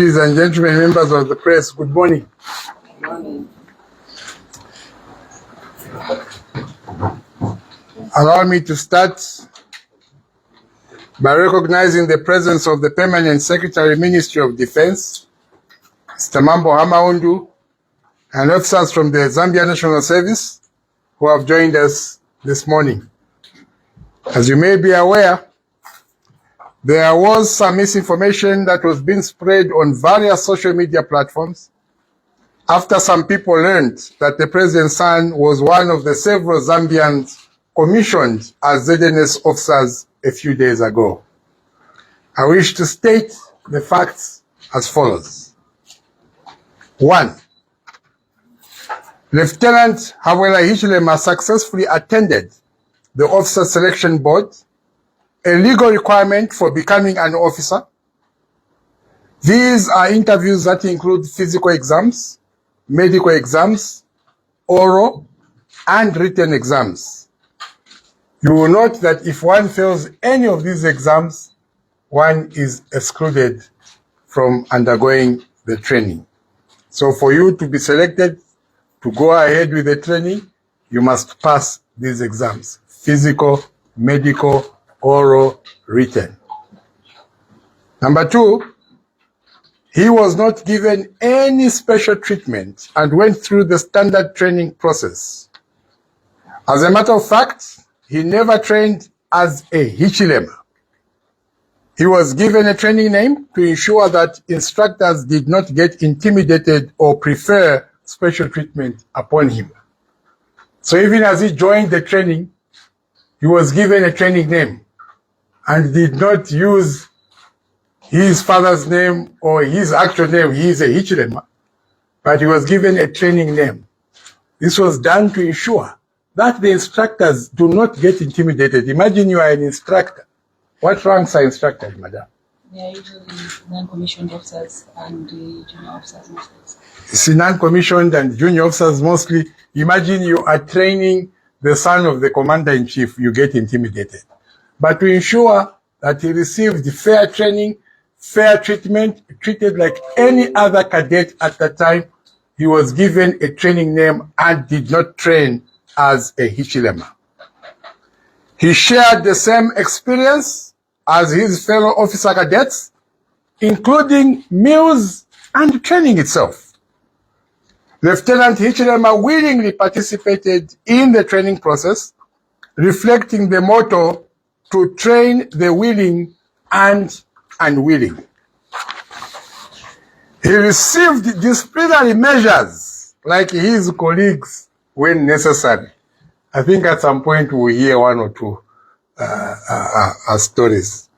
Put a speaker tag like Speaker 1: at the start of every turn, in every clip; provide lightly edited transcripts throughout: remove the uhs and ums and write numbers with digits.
Speaker 1: Ladies and gentlemen, members of the press, good morning.
Speaker 2: Good morning.
Speaker 1: Allow me to start by recognizing the presence of the Permanent Secretary, Ministry of Defense, Mr. Mambo Hamaundu, and officers from the Zambia National Service who have joined us this morning. As you may be aware, there was some misinformation that was being spread on various social media platforms after some people learned that the president's son was one of the several Zambians commissioned as ZNS officers a few days ago. I wish to state the facts as follows. 1. Lieutenant Habwela Hichilema'S successfully attended the Officer Selection Board, a legal requirement for becoming an officer. These are interviews that include physical exams, medical exams, oral, and written exams. You will note that if one fails any of these exams, one is excluded from undergoing the training. So for you to be selected to go ahead with the training, you must pass these exams: physical, medical, oral, written. Number 2, he was not given any special treatment and went through the standard training process. As a matter of fact, he never trained as a Hichilema. He was given a training name to ensure that instructors did not get intimidated or prefer special treatment upon him. So even as he joined the training, he was given a training name and did not use his father's name or his actual name. He is a Hichilema, but he was given a training name. This was done to ensure that the instructors do not get intimidated. Imagine you are an instructor. What ranks are instructors, madam?
Speaker 2: They are usually non-commissioned officers and junior officers mostly.
Speaker 1: See, non-commissioned and junior officers mostly. Imagine you are training the son of the commander-in-chief, you get intimidated. But to ensure that he received fair training, fair treatment, treated like any other cadet at the time, he was given a training name and did not train as a Hichilema. He shared the same experience as his fellow officer cadets, including meals and training itself. Lieutenant Hichilema willingly participated in the training process, reflecting the motto, to train the willing and unwilling. He received disciplinary measures like his colleagues when necessary. I think at some point we'll hear one or two stories.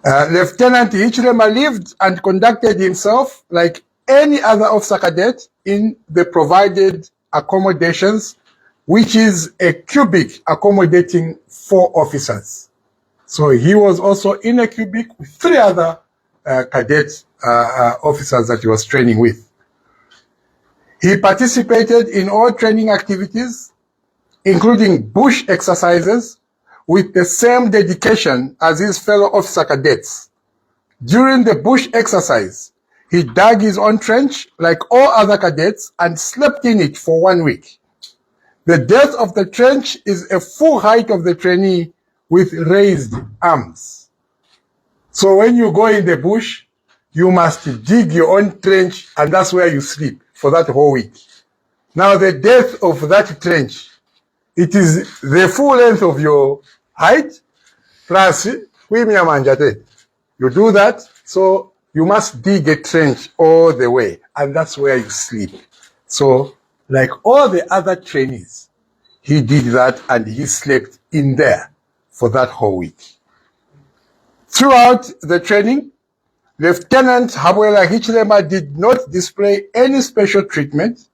Speaker 1: Lieutenant Hichilema lived and conducted himself like any other officer cadet in the provided accommodations, which is a cubic accommodating 4 officers. So he was also in a cubic with 3 other cadet officers that he was training with. He participated in all training activities, including bush exercises, with the same dedication as his fellow officer cadets. During the bush exercise, he dug his own trench like all other cadets and slept in it for 1 week. The depth of the trench is a full height of the trainee with raised arms. So when you go in the bush, you must dig your own trench and that's where you sleep for that whole week. Now the depth of that trench, it is the full length of your height plus you do that, so you must dig a trench all the way and that's where you sleep. So like all the other trainees, he did that and he slept in there for that whole week. Throughout the training, Lieutenant Habwela Hichilema did not display any special treatment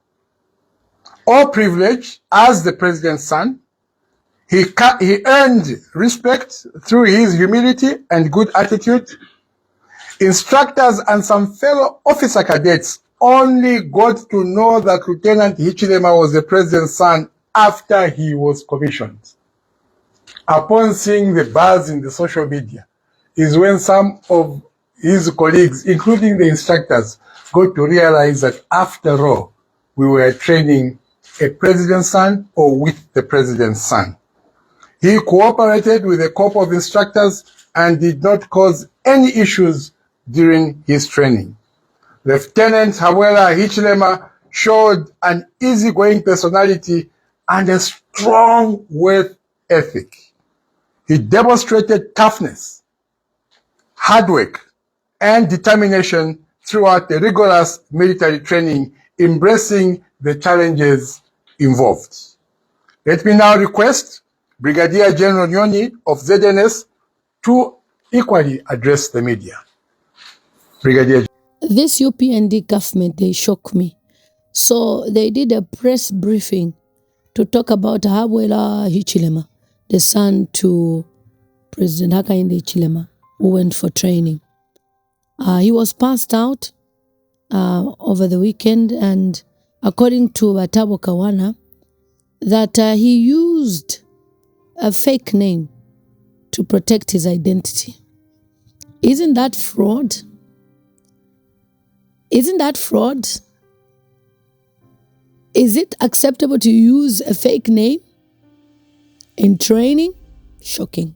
Speaker 1: or privilege as the president's son. He earned respect through his humility and good attitude. Instructors and some fellow officer cadets only got to know that Lieutenant Hichilema was the president's son after he was commissioned. Upon seeing the buzz in the social media is when some of his colleagues, including the instructors, got to realize that after all, we were training a president's son or with the president's son. He cooperated with a corps of instructors and did not cause any issues during his training. Lieutenant Habwela Hichilema showed an easygoing personality and a strong work ethic. He demonstrated toughness, hard work, and determination throughout the rigorous military training, embracing the challenges involved. Let me now request Brigadier General Nyoni of ZNS to equally address the media. Brigadier.
Speaker 3: This UPND government, they shock me. So they did a press briefing to talk about Habwela Hichilema, the son to President Hakainde Hichilema, who went for training. He was passed out over the weekend, and according to Batabo Kawana, that he used a fake name to protect his identity. Isn't that fraud? Isn't that fraud? Is it acceptable to use a fake name in training? Shocking.